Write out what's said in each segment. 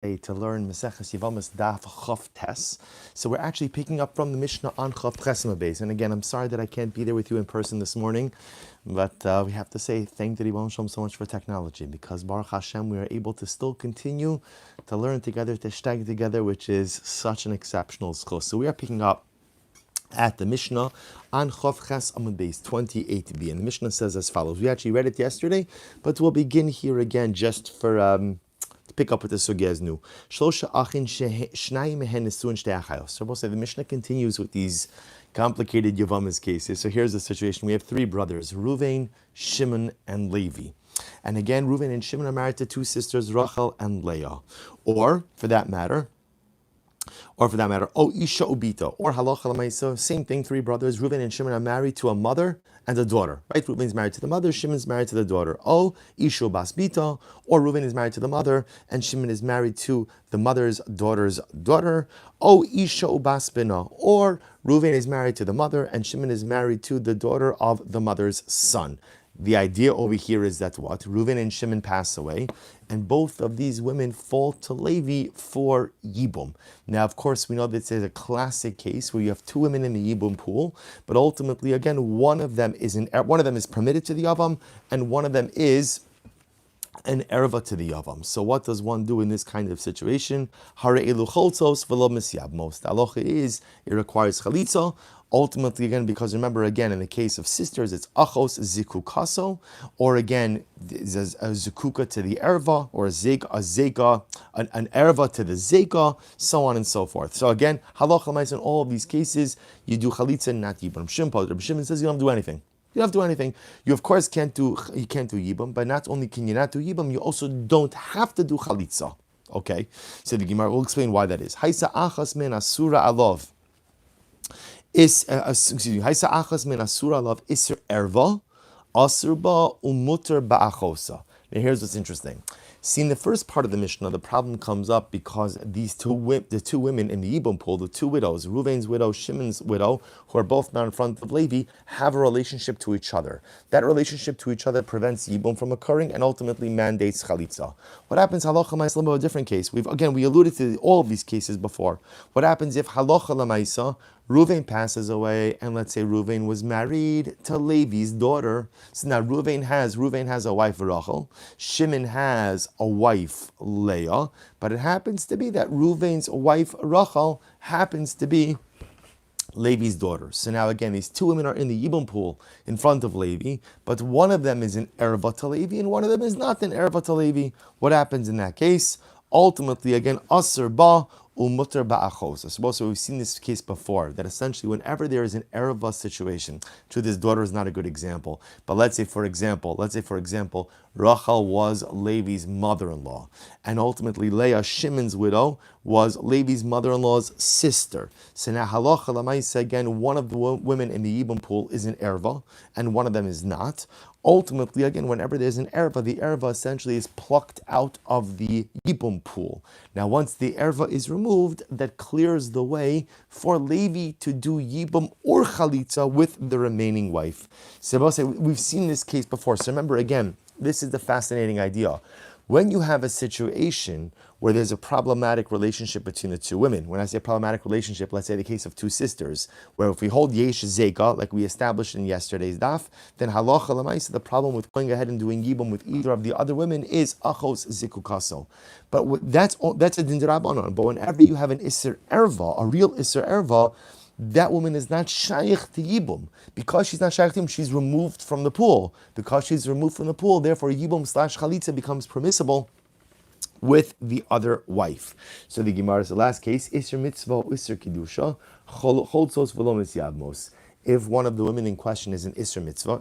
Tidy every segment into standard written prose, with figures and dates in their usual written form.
to learn Maseches Yevamos Daf Chof Tes. So we're actually picking up from the Mishnah on Chof Chesma base. And again, I'm sorry that I can't be there with you in person this morning, but we have to say thank the Ribbon Shalom so much for technology, because Baruch Hashem, we are able to still continue to learn together, to shtag together, which is such an exceptional zchus. So we are picking up at the Mishnah on Chof Ches Amud Beis 28b, and the Mishnah says as follows. We actually read it yesterday, but we'll begin here again just for to pick up with the sugya as new. Shlosha achin shnayim mehen nesuin shtei achayos. So the Mishnah continues with these complicated Yevamos cases. So here's the situation: we have three brothers, Ruvain, Shimon, and Levi. And again, Ruvain and Shimon are married to two sisters, Rachel and Leah, or for that matter, oh Isha Ubita, or Halacha L'maisa, same thing, three brothers, Reuven and Shimon are married to a mother and a daughter, right? Reuven's married to the mother, Shimon's married to the daughter. Oh Isha Basbita, or Reuven is married to the mother and Shimon is married to the mother's daughter's daughter. Oh Isha Ubasbina, or Reuven is married to the mother and Shimon is married to the daughter of the mother's son. The idea over here is that what? Reuven and Shimon pass away, and both of these women fall to Levi for Yibum. Now, of course, we know this is a classic case where you have two women in the Yibum pool, but ultimately, again, one of them is permitted to the Yavam, and one of them is an erva to the Yavam. So what does one do in this kind of situation? Hare elu choltzos v'lo misyabmos. The halacha is it requires chalitza. Ultimately, again, because remember, again, in the case of sisters, it's achos zikukaso, or again, there's a zikuka to the erva, or an erva to the zeka, so on and so forth. So again, halacha l'maisa in all of these cases, you do chalitza, not yibum. Rabbi Shimon says you don't do anything. You don't have to do anything. You of course can't do yibum, but not only can you not do yibum, you also don't have to do chalitza. Okay, so the Gemara will explain why that is. Haisa achas men asura alov. Haisa achas men asura alov iser erva asurba umuter ba'achosa. Now here's what's interesting. See, in the first part of the Mishnah, the problem comes up because the two women in the Yibum pool, the two widows, Reuven's widow, Shimon's widow, who are both now in front of Levi, have a relationship to each other. That relationship to each other prevents Yibum from occurring and ultimately mandates Chalitza. What happens, halacha l'maisa, a different case? We alluded to all of these cases before. What happens if halacha l'maisa, Reuven passes away, and let's say Reuven was married to Levi's daughter. So now Reuven has a wife, Rachel. Shimon has a wife, Leah. But it happens to be that Reuven's wife, Rachel, happens to be Levi's daughter. So now again, these two women are in the Yibum pool in front of Levi, but one of them is an erva to Levi, and one of them is not an erva to Levi. What happens in that case? Ultimately, again, aser ba umuter ba'achos. So we've seen this case before, that essentially whenever there is an erva situation, to this daughter is not a good example, but let's say for example, Rachel was Levi's mother-in-law, and ultimately Leah, Shimon's widow, was Levi's mother-in-law's sister. So now halacha l'maisa, again, one of the women in the Yibum pool is an erva, and one of them is not. Ultimately, again, whenever there's an erva, the erva essentially is plucked out of the Yibum pool. Now, once the erva is removed, that clears the way for Levi to do Yibum or Chalitza with the remaining wife. So we've seen this case before. So remember, again, this is the fascinating idea. When you have a situation where there's a problematic relationship between the two women, when I say problematic relationship, let's say the case of two sisters, where if we hold yesh zeka, like we established in yesterday's daf, then halacha l'maisa, the problem with going ahead and doing yibum with either of the other women is achos zikukaso. But that's a din d'Rabbanan. But whenever you have an iser erva, a real iser erva, that woman is not shaykh to Yibum. Because she's not shaykh to Yibum, she's removed from the pool. Because she's removed from the pool, therefore Yibum / Chalitza becomes permissible with the other wife. So the Gemara is the last case, Isser Mitzvah, Isser Kiddusha, Choltzos v'lo Yevamos. If one of the women in question is an Isser Mitzvah,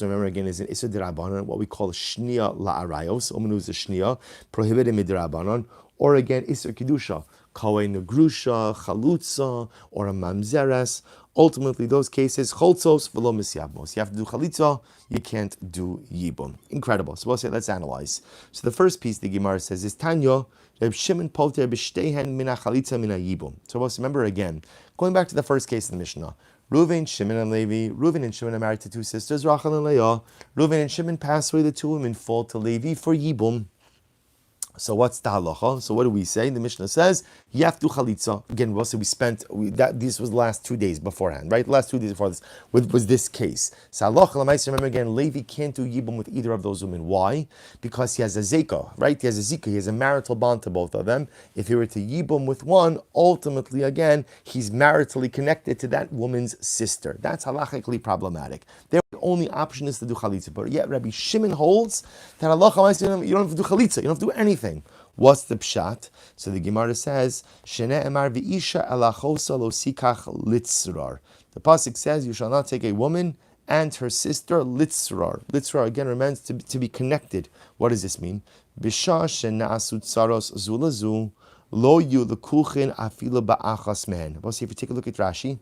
remember again, is an Isser D'Rabbanan, what we call Shnia La'arayos, woman who's a Shnia, prohibited Midrabanan, or again, Isser Kiddusha, Kohen Grusha, Chalutza, or a Mamzeres. Ultimately, those cases, Choltzos v'lo misyabmos. You have to do Chalitza, you can't do Yibum. Incredible. So let's analyze. So the first piece the Gemara says is Tanya, Reb Shimon poter b'shteihen mina Chalitza mina Yibum. So remember again, going back to the first case in the Mishnah, Reuven, Shimon, and Levi. Reuven and Shimon are married to two sisters, Rachel and Leah. Reuven and Shimon pass away, the two women fall to Levi for Yibum. So what's the halacha? So what do we say? The Mishnah says you have to do chalitza. Again, this was the last 2 days beforehand, right? The last 2 days before this was this case. So halacha l'maisa. Remember again, Levi can't do yibum with either of those women. Why? Because he has a zeka, right? He has a zika. He has a marital bond to both of them. If he were to yibum with one, ultimately again he's maritally connected to that woman's sister. That's halachically problematic. Their only option is to do chalitza. But yet Rabbi Shimon holds that halacha l'maisa you don't have to do chalitza. You don't have to do anything. What's the pshat? So the Gemara says, "Shene emar v'isha elachosa lo sikach litzrar." The pasuk says, "You shall not take a woman and her sister litzrar." Litzrar again remains to be connected. What does this mean? Bisha shenasu tsaros zulazu lo yu lekuchin afilu ba'achas man. Well, see if you take a look at Rashi.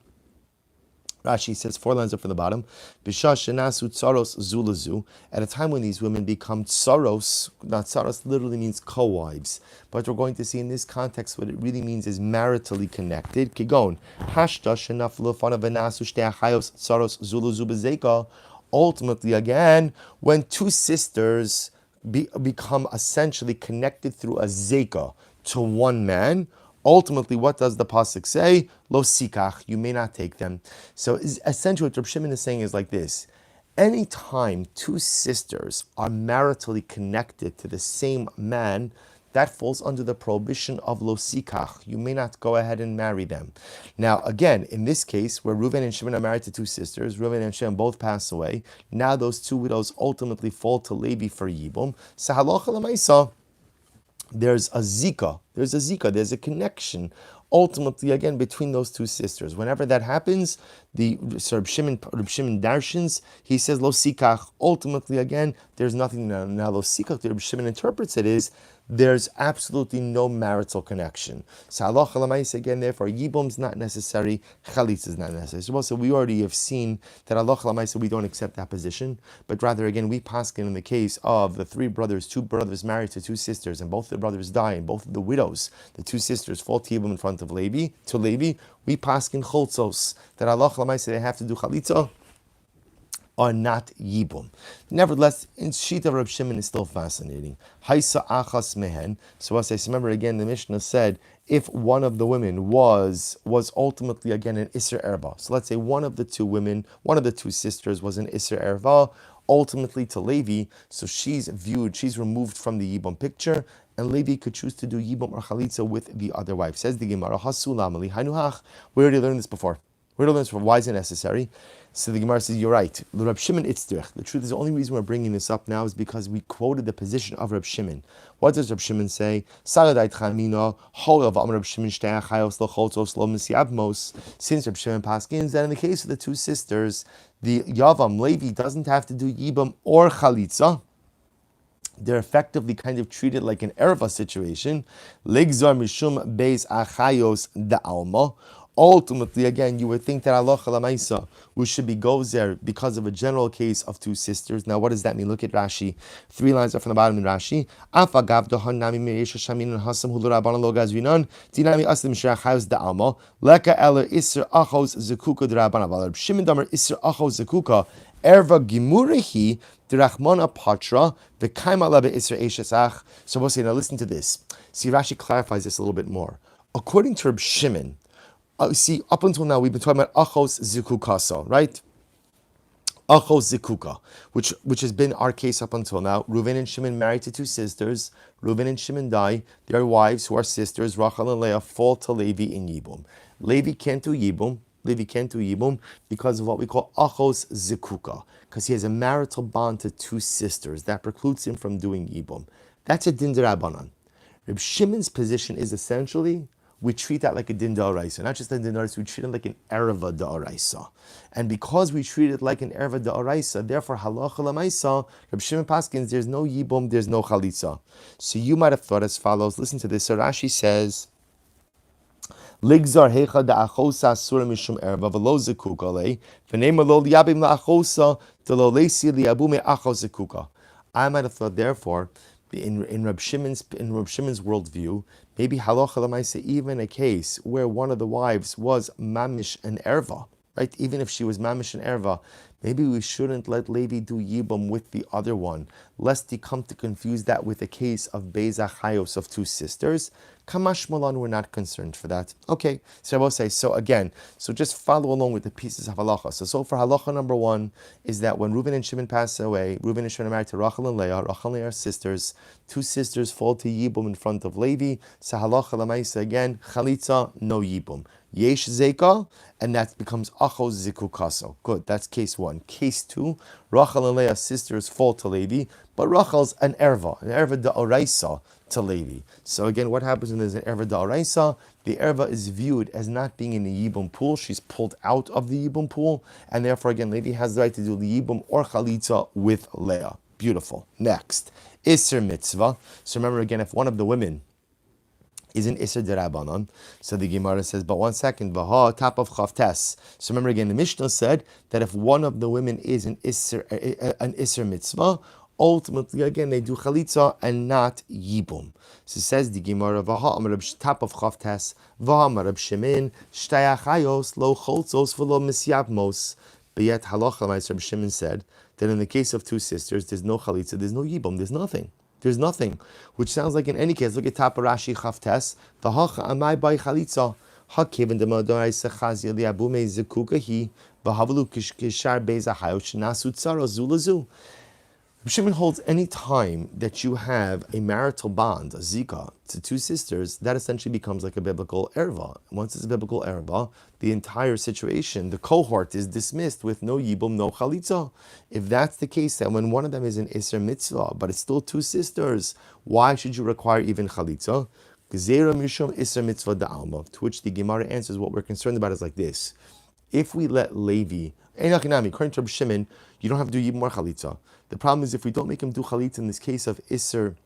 Rashi says 4 lines up from the bottom. Bisha shenasu tsaros zulazu. At a time when these women become tsaros, not tsaros literally means co-wives, but we're going to see in this context what it really means is maritally connected. Kigon hashta shenaflu fana v'nasu shtei achayos tsaros zulazu bezeka. Ultimately, again, when two sisters become essentially connected through a zeka to one man. Ultimately, what does the pasuk say? Lo sikach, you may not take them. So essentially what Reb Shimon is saying is like this. Anytime two sisters are maritally connected to the same man, that falls under the prohibition of lo sikach. You may not go ahead and marry them. Now, again, in this case, where Reuven and Shimon are married to two sisters, Reuven and Shimon both pass away. Now those two widows ultimately fall to Levi for Yibum. So halacha l'maisa, there's a connection ultimately again between those two sisters. Whenever that happens, Reb Shimon darshins, he says lo sikach. Ultimately again, there's nothing now. Lo sikach, the Reb Shimon interprets it is there's absolutely no marital connection. So halacha l'maisa again, therefore yibum is not necessary, chalitza is not necessary. So we already have seen that halacha l'maisa we don't accept that position, but rather again we paskin in the case of the two brothers married to two sisters, and both the brothers die, and both of the widows, the two sisters, fall to yibum in front of Levi. We paskin choltzos that halacha l'maisa they have to do chalitza are not yibum. Nevertheless, in Shita Reb Shimon is still fascinating. Haisa achas mehen. So as I remember again, the Mishnah said if one of the women was ultimately again an Isser Erva. So let's say one of the two sisters was an Isser Erva, ultimately to Levi. So she's removed from the yibum picture, and Levi could choose to do yibum or chalitza with the other wife. Says the Gemara, Hasulam ali hanuhach. We already learned this before. Why is it necessary? So the Gemara says, you're right. Reb Shimon itzdirch. The truth is, the only reason we're bringing this up now is because we quoted the position of Reb Shimon. What does Reb Shimon say? Since Reb Shimon paskins that in the case of the two sisters, the Yavam, Levi, doesn't have to do yibam or chalitza. They're effectively kind of treated like an erva situation. Ligzar mishum beis achayos da'alma. Ultimately, again, you would think that halacha l'maisa we should be gozer because of a general case of two sisters. Now, what does that mean? Look at Rashi. 3 lines up from the bottom in Rashi. Afagav dohan nami meresha shamin and hasam hulu rabbanon lo gazrinon dinami aslim shachayos da'alma leka eller iser achos zekuka d'rabbanon aval Shimon damer iser achos zekuka erva gimurehi d'rachmana patra v'kaima lebe iser eshesach. So we'll say, now listen to this. See, Rashi clarifies this a little bit more. According to Reb Shimon, see, up until now, we've been talking about achos zikukasa, right? Achos zikuka, which has been our case up until now. Reuven and Shimon married to two sisters. Reuven and Shimon die. Their wives, who are sisters, Rachel and Leah, fall to Levi in Yibum. Levi can't do Yibum because of what we call achos zikuka, because he has a marital bond to two sisters that precludes him from doing Yibum. That's a din d'Rabbanan. Reb Shimon's position is essentially, we treat that like a din da'oraisa. Not just a din da'oraisa, we treat it like an erva da'oraisa. And because we treat it like an erva da'oraisa, therefore halacha l'maisa, Reb Shimon paskins, there's no yibum, there's no chalitza. So you might have thought as follows. Listen to this. So Rashi says, Ligzar hecha da'achosa asura mishum erva v'lo zekuka lei v'neima lo liyabim la'achosa d'lo leisi liyabu me'acho zekuka. I might have thought, therefore, in Reb Shimon's worldview, maybe halacha l'maisa, even a case where one of the wives was mamish and erva, right? Even if she was mamish and erva, maybe we shouldn't let Levi do yibum with the other one. lest he come to confuse that with a case of Beza Chayos of two sisters. Kamash Malan, we're not concerned for that. Okay, so I will say, so again, so just follow along with the pieces of halacha. So for halacha number one is that when Reuben and Shimon pass away, Reuben and Shimon are married to Rachel and Leah. Rachel and Leah are sisters. Two sisters fall to Yibum in front of Levi. So halacha lamaisa again, chalitza, no Yibum. Yesh zeka, and that becomes achos zikukaso. Good, that's case one. Case two, Rachel and Leah's sisters fall to Levi, but Rachel's an erva da'oraisa to Levi. So again, what happens when there's an erva da'oraisa? The erva is viewed as not being in the yibum pool. She's pulled out of the yibum pool, and therefore again, Levi has the right to do the yibum or chalitza with Leah. Beautiful. Next, Isser mitzvah. So remember again, if one of the women is an Isser Derabanan. So the Gemara says, but one second, Vaha, top of Chavtes. So remember again, the Mishnah said that if one of the women is an Isser Mitzvah, ultimately again they do Chalitza and not Yibum. So says the Gemara, Vaha, top of Chavtes, Vaha, Marab Shemin, Shtayachayos, Lo Cholzos, Velo Misyabmos. But yet, Halacha, Rabbi Shimon said that in the case of two sisters, there's no Chalitza, there's no Yibum, there's nothing. There's nothing, which sounds like in any case, look at Tapa Rashi Chavtes, V'hacha amai by Chalitza, Hakeven demodorai sechazia liabume zekukahi, V'havelu kishar beza hayot shenasu tzara zulazu. Shimon holds any time that you have a marital bond, a zika, to two sisters, that essentially becomes like a biblical erva. Once it's a biblical erva, the entire situation, the cohort is dismissed with no yibum, no chalitza. If that's the case, then when one of them is an iser mitzvah, but it's still two sisters, why should you require even chalitza? Gezerah mishum iser mitzvah da'alma. To which the Gemara answers, what we're concerned about is like this. If we let Levi, according to Rabbi Shimon, you don't have to do yibum or chalitza. The problem is if we don't make him do chalitza in this case of iser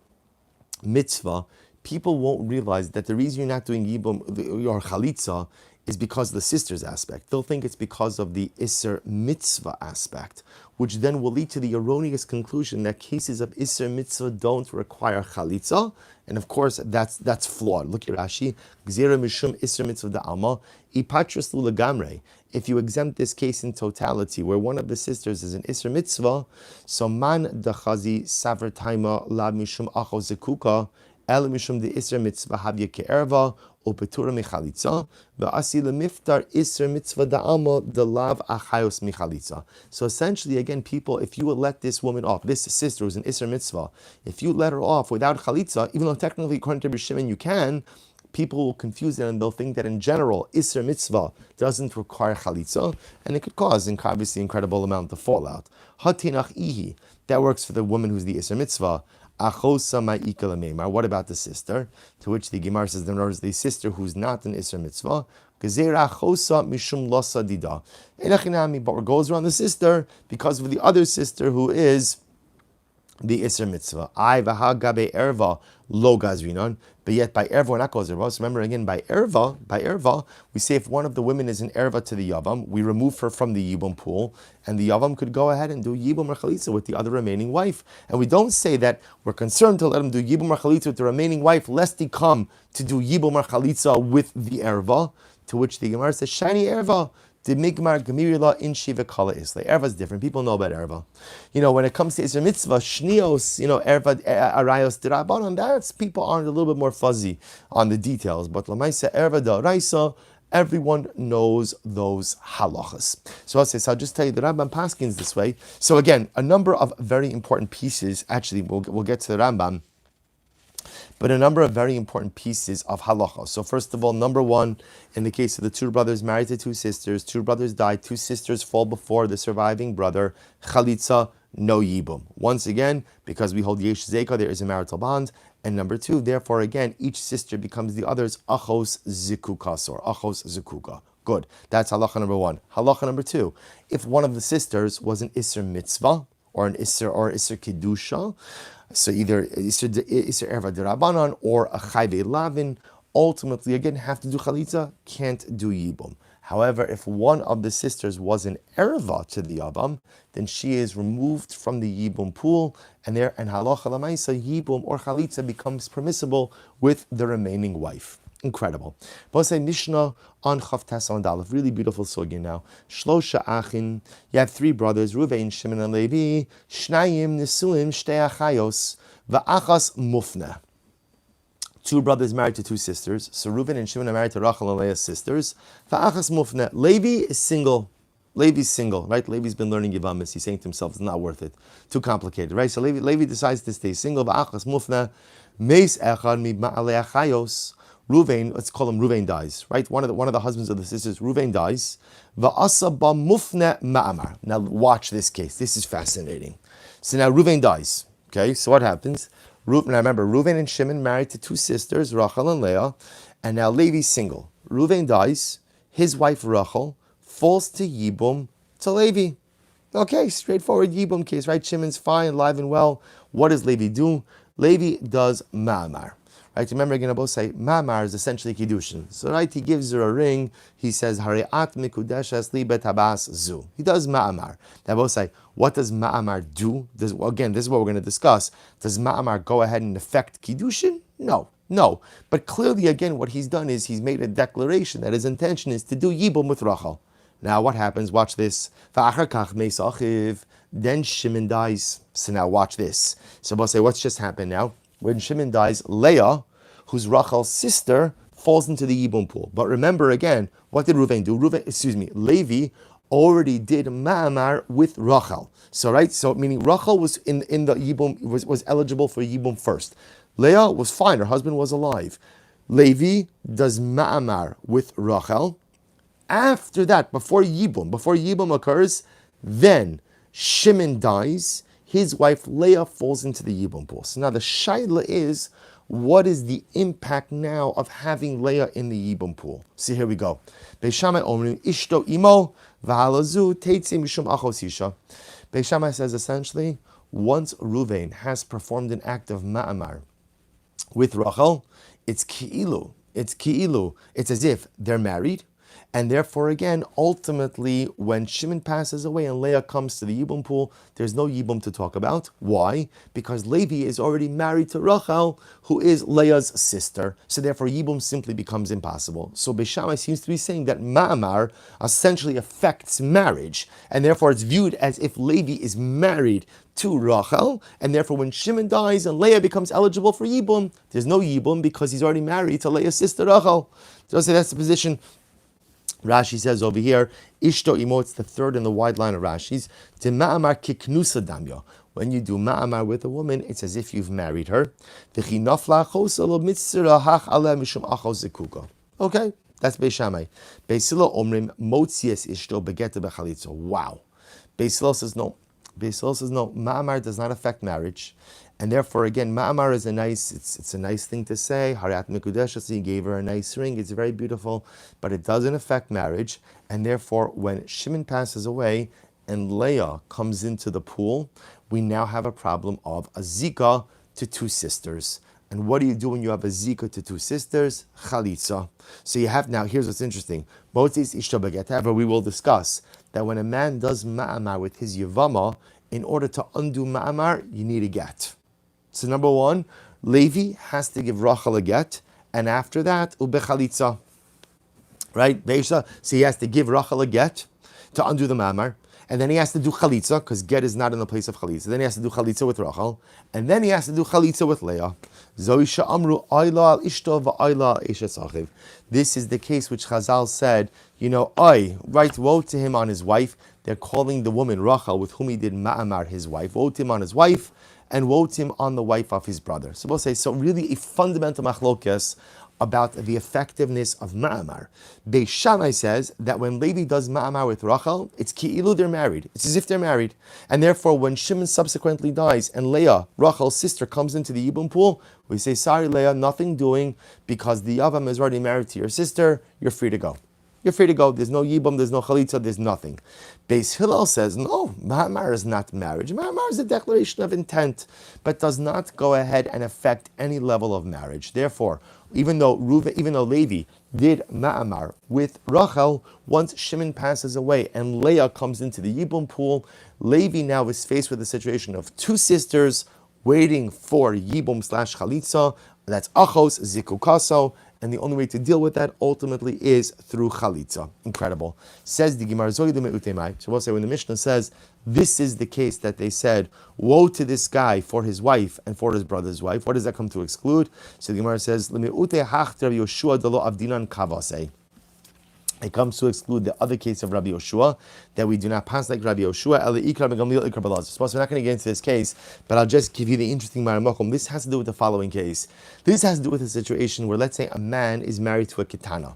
mitzvah, people won't realize that the reason you're not doing yibum or chalitza is because of the sisters aspect. They'll think it's because of the iser mitzvah aspect, which then will lead to the erroneous conclusion that cases of iser mitzvah don't require chalitza, and of course that's flawed. Look at Rashi, gzera mishum iser mitzvah da'alma, ipatras lu legamre. If you exempt this case in totality, where one of the sisters is an Isser Mitzvah, so man dachazi saver taima la mishum acho zekuka, el mishum de Isser Mitzvah havya ke'erva, o petura michalitza, ve'asi lemiftar Isser Mitzvah da'alma de lav achayos michalitza. So essentially, again, people, if you would let this woman off, this sister who's an Isser Mitzvah, if you let her off without chalitza, even though technically according to Rabbi Shimon you can, people will confuse it and they'll think that in general, Isser Mitzvah doesn't require Chalitza, and it could cause obviously incredible amount of fallout. Hatinach Ihi, that works for the woman who's the Isser Mitzvah. Achosa ma'ika l'meimar. What about the sister? To which the Gemara says, in other words, the sister who's not an Isser Mitzvah, Gezerah achosa mishum losa dida. But goes around the sister because of the other sister who is the Isser Mitzvah. I v'ha gabe erva lo gazrinon. But yet by erva we're not goes erva. So remember again, by erva, we say if one of the women is an erva to the yavam, we remove her from the yibum pool, and the yavam could go ahead and do yibum or chalitza with the other remaining wife. And we don't say that we're concerned to let him do yibum or chalitza with the remaining wife, lest he come to do yibum or chalitza with the erva. To which the Gemara says, shiny erva. The migmar gemirila in shiva kala isle. Erva is different. People know about erva. When it comes to Isra mitzvah, shnios, erva arayos dirabanan, that's people aren't a little bit more fuzzy on the details. But lamaisa erva da raisa, everyone knows those halachas. So I'll just tell you the Rambam paskins this way. So again, a number of very important pieces. Actually, we'll get to the Rambam. But a number of very important pieces of halacha. So first of all, number one, in the case of the two brothers married to two sisters, two brothers die, two sisters fall before the surviving brother, chalitza, no yibum. Once again, because we hold yesh zeka, there is a marital bond. And number two, therefore again, each sister becomes the other's achos zikukas, or achos zikuka. Good. That's halacha number one. Halacha number two, if one of the sisters was an isser mitzvah, or an isser kedusha, so either Isser Erva Derabanan or a Chayve Lavin, ultimately again have to do Chalitza, can't do Yibum. However, if one of the sisters was an Erva to the Yavam, then she is removed from the Yibum pool, and Halacha Lamaisa, Yibum or Chalitza becomes permissible with the remaining wife. Incredible. Both say Mishnah on Chav Tes on Dalef. Really beautiful sugya now. Shlosha Achin. You have three brothers, Ruvain, Shimon, and Levi. Shnayim Nisuim Shtei Achayos Va'achas Mufna. Two brothers married to two sisters. So Reuven and Shimon are married to Rachel and Leah's sisters. Va'achas Mufna. Levi is single. Levi's single, right? Levi's been learning Yevamos. He's saying to himself, it's not worth it. Too complicated, right? So Levi decides to stay single. Va'achas Mufna. Meis Echad Mi Ma'alei Achayos. Reuven, let's call him Reuven dies, right? One of the husbands of the sisters, Reuven dies. Va'asa ba mufne ma'amar. Now watch this case. This is fascinating. So now Reuven dies. Okay, so what happens? Now remember, Reuven and Shimon married to two sisters, Rachel and Leah, and now Levi's single. Reuven dies. His wife Rachel falls to Yibum to Levi. Okay, straightforward Yibum case, right? Shimon's fine, alive and well. What does Levi do? Levi does ma'amar. Right, remember again, I both say ma'amar is essentially kiddushin. So right, he gives her a ring. He says hareat mikudeshes li bet habas zu. He does ma'amar. Now both say, what does ma'amar do? This is what we're going to discuss. Does ma'amar go ahead and affect kiddushin? No. But clearly, again, what he's done is he's made a declaration that his intention is to do yibum with Rachel. Now what happens? Watch this. Then Shimon dies. So now watch this. So both say, what's just happened now? When Shimon dies, Leah, who's Rachel's sister, falls into the Yibum pool. But remember again, what did Reuven do? Levi already did Ma'amar with Rachel. So meaning Rachel was in the Yibum, was eligible for Yibum first. Leah was fine, her husband was alive. Levi does Ma'amar with Rachel. After that, before Yibum occurs, then Shimon dies. His wife Leah falls into the Yibum pool. So now the sheileimah is, what is the impact now of having Leah in the Yibum pool? See, here we go. Beis Shammai omrim ishto imo v'halazu teitzi mishum achos isha. Beis Shammai says essentially, once Reuven has performed an act of ma'amar with Rachel, it's ki'ilu. It's as if they're married. And therefore, again, ultimately, when Shimon passes away and Leah comes to the Yibum pool, there's no Yibum to talk about. Why? Because Levi is already married to Rachel, who is Leah's sister. So therefore, Yibum simply becomes impossible. So Beis Shammai seems to be saying that Ma'amar essentially affects marriage. And therefore, it's viewed as if Levi is married to Rachel. And therefore, when Shimon dies and Leah becomes eligible for Yibum, there's no Yibum because he's already married to Leah's sister Rachel. So that's the position. Rashi says over here, Ishto imo, it's the third in the wide line of Rashi's. Ma'amar kiknusa damyo. When you do ma'amar with a woman, it's as if you've married her. Okay, that's Beis Shammai. Beis Hillel omrim motzies ishto begeta bechalitza. Wow. Beis Hillel says no. Ma'amar does not affect marriage. And therefore, again, ma'amar is it's a nice thing to say. Harat mikudeshes, he gave her a nice ring. It's very beautiful, but it doesn't affect marriage. And therefore, when Shimon passes away and Leah comes into the pool, we now have a problem of a zika to two sisters. And what do you do when you have a zika to two sisters? Chalitza. So you have now, here's what's interesting. Motzis ishto beget. However, we will discuss that when a man does ma'amar with his yevama, in order to undo ma'amar, you need a get. So number one, Levi has to give Rachel a get, and after that, ubechalitza. Right? So he has to give Rachel a get to undo the ma'amar, and then he has to do chalitza, because get is not in the place of chalitza. Then he has to do chalitza with Rachel, and then he has to do chalitza with Leah. Zoisha amru ayla al ishto va'ayla eshet sachiv. This is the case which Chazal said, right, woe to him on his wife. They're calling the woman Rachel, with whom he did ma'amar, his wife. Woe to him on his wife, and woe to him on the wife of his brother. So we'll say, really a fundamental machlokas about the effectiveness of ma'amar. Beis Shammai says that when Levi does ma'amar with Rachel, it's ki'ilu they're married. It's as if they're married. And therefore, when Shimon subsequently dies and Leah, Rachel's sister, comes into the Yibum pool, we say, sorry Leah, nothing doing, because the Yavam is already married to your sister, you're free to go. You're free to go. There's no yibum, there's no chalitza, there's nothing. Beis Hillel says, no, ma'amar is not marriage. Ma'amar is a declaration of intent, but does not go ahead and affect any level of marriage. Therefore, even though Levi did ma'amar with Rachel, once Shimon passes away and Leah comes into the yibum pool, Levi now is faced with a situation of two sisters waiting for yibum / chalitza. That's achos zikukaso. and the only way to deal with that ultimately is through chalitza. Incredible. Says the Gemara, so we'll say when the Mishnah says this is the case that they said, woe to this guy for his wife and for his brother's wife, what does that come to exclude? So the Gemara says, it comes to exclude the other case of Rabbi Yehoshua, that we do not pass like Rabbi Yehoshua. Suppose we're not going to get into this case, but I'll just give you the interesting maramokum. This has to do with the following case. This has to do with a situation where, let's say, a man is married to a ketana.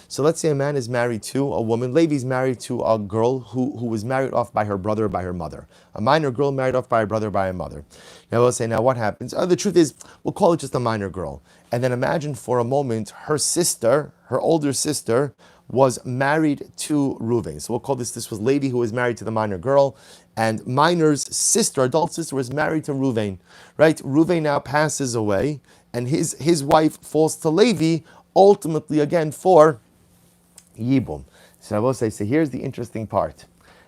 So let's say a man is married to a woman. Levi's married to a girl who was married off by her brother or by her mother. A minor girl married off by her brother or by her mother. Now we'll say, now what happens? The truth is, we'll call it just a minor girl. And then imagine for a moment her sister, her older sister, was married to Reuven. So we'll call this was Levi who was married to the minor girl, and minor's sister, adult sister, was married to Reuven. Right? Reuven now passes away, and his wife falls to Levi, ultimately again for Yibum. So I will say, so here's the interesting part.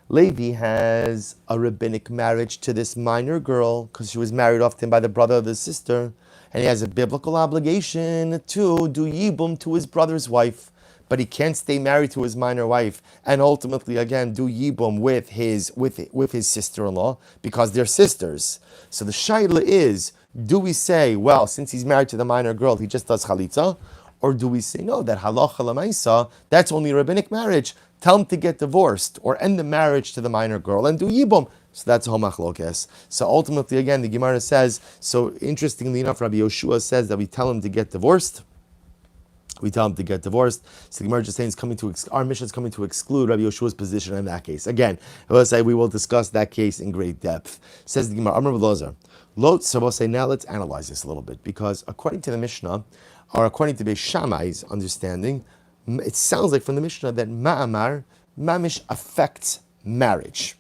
Levi has a rabbinic marriage to this minor girl because she was married off to him by the brother of the sister, and he has a biblical obligation to do Yibum to his brother's wife. But he can't stay married to his minor wife and ultimately again do yibum with his sister-in-law because they're sisters. So the sheileimah is, do we say, well, since he's married to the minor girl, he just does chalitza, or do we say no, that halacha l'maisa, that's only a rabbinic marriage? Tell him to get divorced or end the marriage to the minor girl and do yibum. So that's homachlokes. So ultimately, again, the Gemara says. So interestingly enough, Rabbi Yehoshua says that we tell him to get divorced. We tell him to get divorced. So the Gemara just saying our mission is coming to exclude Rabbi Yehoshua's position in that case. Again, I will say we will discuss that case in great depth. Says the Gemara, Amar B'Lozer. So we'll say now let's analyze this a little bit, because according to the Mishnah, or according to Beis Shammai's understanding, it sounds like from the Mishnah that ma'amar mamish affects marriage.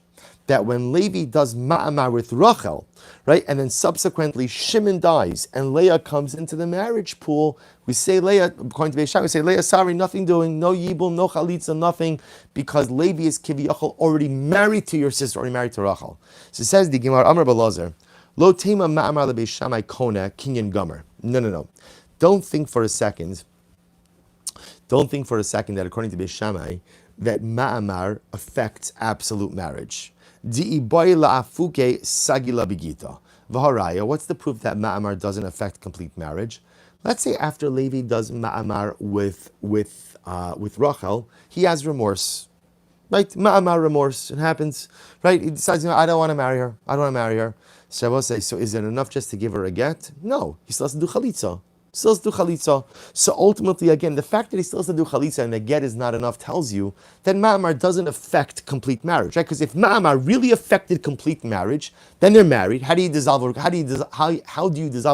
That when Levi does ma'amar with Rachel, right, and then subsequently Shimon dies and Leah comes into the marriage pool, we say Leah, according to Beis Shammai, we say Leah, sorry, nothing doing, no yibum, no chalitza, nothing, because Levi is kiviyachol already married to your sister, already married to Rachel. So it says the Gemara, Amar B'Lozer, lo tema ma'amar leBeis Shammai kona kinyan gomer. No. Don't think for a second that according to Beis Shammai, that ma'amar affects absolute marriage. What's the proof that ma'amar doesn't affect complete marriage? Let's say after Levi does ma'amar with Rachel, he has remorse. Right? Ma'amar remorse. It happens. Right? He decides, I don't want to marry her. So I will say, so is it enough just to give her a get? No. He still has to do chalitza. So ultimately, again, the fact that he still has to do chalitza and the get is not enough tells you that ma'amar doesn't affect complete marriage, right? Because if ma'amar really affected complete marriage, then they're married. How do you dissolve a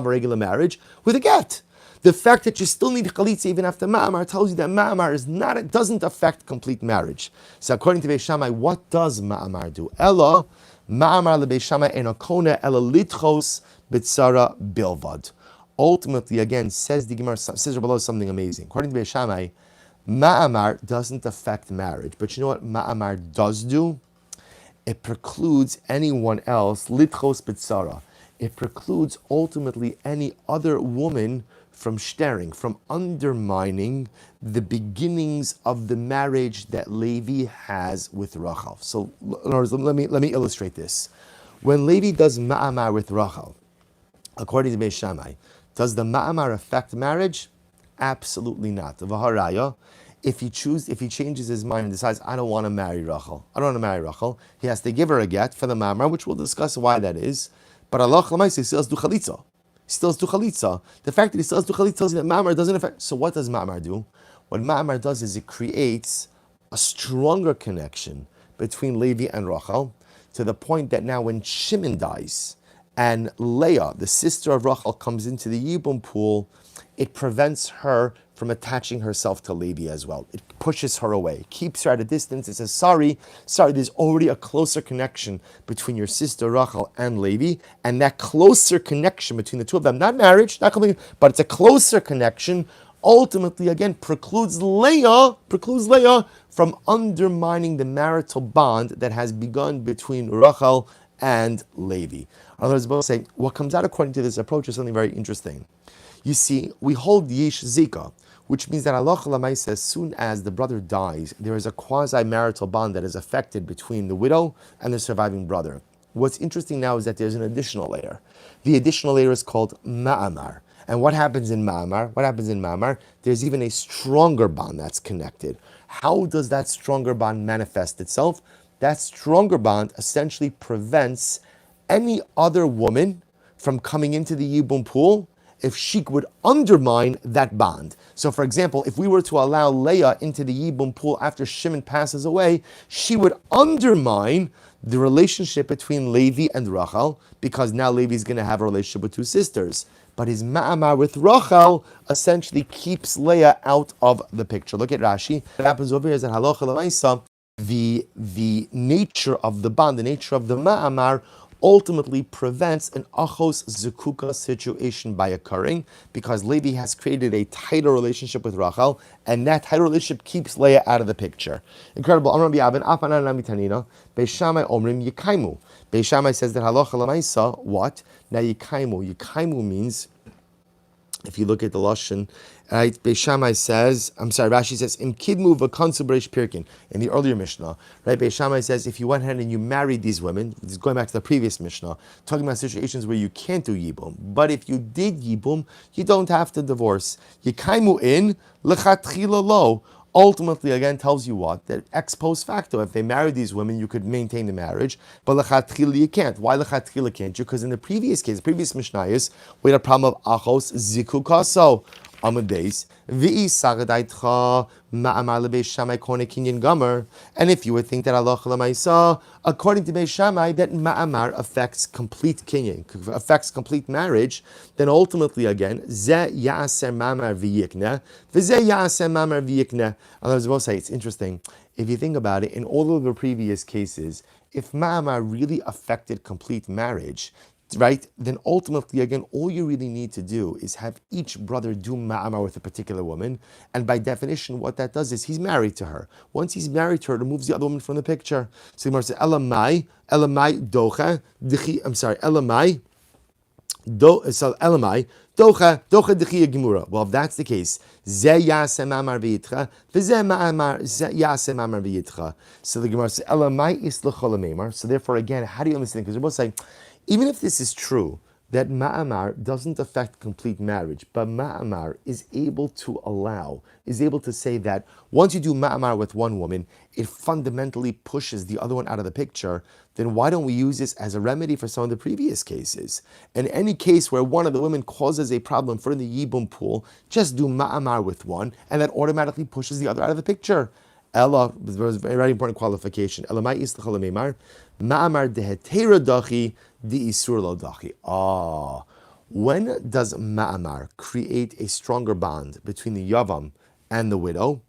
regular marriage? With a get. The fact that you still need chalitza even after ma'amar tells you that ma'amar it doesn't affect complete marriage. So according to Beis Shammai, what does ma'amar do? Ella ma'amar leBeis Shammai enokona ella litchos b'tzara bilvad. Ultimately, again, says the Gemara, says below something amazing. According to Beis Shammai, ma'amar doesn't affect marriage. But you know what ma'amar does do? It precludes anyone else, litchos b'tzara. It precludes ultimately any other woman from staring, from undermining the beginnings of the marriage that Levi has with Rachel. So, in other words, let me illustrate this. When Levi does ma'amar with Rachel, according to Beis Shammai, does the ma'amar affect marriage? Absolutely not. V'haraya, if he changes his mind and decides, I don't want to marry Rachel, he has to give her a get for the ma'amar, which we'll discuss why that is. But Allah he still has to do chalitza. The fact that he still has to do chalitza tells you that ma'amar doesn't affect. So what does ma'amar do? What ma'amar does is it creates a stronger connection between Levi and Rachel, to the point that now when Shimon dies, and Leah, the sister of Rachel, comes into the Yibum pool, it prevents her from attaching herself to Levi as well. It pushes her away, keeps her at a distance. It says, sorry, there's already a closer connection between your sister Rachel and Levi, and that closer connection between the two of them, not marriage, not completely, but it's a closer connection, ultimately, again, precludes Leah from undermining the marital bond that has begun between Rachel and Levi. Others both say, what comes out according to this approach is something very interesting. You see, we hold Yish Zika. which means that halacha l'maisa, as soon as the brother dies, there is a quasi-marital bond that is affected between the widow and the surviving brother. What's interesting now is that there's an additional layer. The additional layer is called ma'amar. And what happens in ma'amar? There's even a stronger bond that's connected. How does that stronger bond manifest itself? That stronger bond essentially prevents any other woman from coming into the Yibum pool if she would undermine that bond. So for example, if we were to allow Leah into the Yibum pool after Shimon passes away, she would undermine the relationship between Levi and Rachel, because now Levi is going to have a relationship with two sisters. But his ma'amar with Rachel essentially keeps Leah out of the picture. Look at Rashi. What happens over here is that halacha l'maisa, the nature of the bond, the nature of the ma'amar, ultimately prevents an achos zekuka situation by occurring, because Levi has created a tighter relationship with Rachel, and that tighter relationship keeps Leah out of the picture. Incredible. Amar B'Yavin, Afanan Namitanina, Beis Shammai Omrim Yikaimu. Beis Shammai says that halacha l'maisa, what? Now Yikaimu. Yikaimu means, if you look at the Lashon, right, Beis Shammai says, Rashi says, Im kidmu v'kansu b'reish pirkin, in the earlier Mishnah, right, Beis Shammai says, if you went ahead and you married these women, this is going back to the previous Mishnah, talking about situations where you can't do Yibum, but if you did Yibum, you don't have to divorce. Yikaimu in, lechatchila lo, ultimately again tells you what? That ex post facto, if they married these women, you could maintain the marriage, but lechatchila you can't. Why lechatchila can't you? Because in the previous case, previous Mishnayos, we had a problem of achos zikukaso. Amades, v'i sagadaitcha ma'amar lebeis Shammai kone kinyan gomer. And if you would think that halacha l'maisa, according to Beis Shammai, that ma'amar affects complete kinyan, affects complete marriage, then ultimately again, ze ya'aser ma'amar v'yikneh, v'ze ya'aser ma'amar v'yikneh. And I was about to say, it's interesting. If you think about it, in all of the previous cases, if ma'amar really affected complete marriage, right, then ultimately, again, all you really need to do is have each brother do ma'amar with a particular woman, and by definition, what that does is he's married to her. Once he's married to her, it removes the other woman from the picture. So the Gemara says, elamai docha, elamai, docha dechiya gemura. Well, if that's the case, ze yaseh ma'amar v'yitcha, v'ze ma'amar yaseh ma'amar v'yitcha. So the Gemara says, elamai islachol meimar. So therefore, again, how do you understand? Because they're both saying, even if this is true, that ma'amar doesn't affect complete marriage, but ma'amar is able to say that once you do ma'amar with one woman, it fundamentally pushes the other one out of the picture, then why don't we use this as a remedy for some of the previous cases? In any case where one of the women causes a problem for the Yibum pool, just do ma'amar with one, and that automatically pushes the other out of the picture. Ella, there's a very important qualification. Elamai islachol meimar, ma'amar dehetera dachi, di isur lo dachi. When does ma'amar create a stronger bond between the yavam and the widow?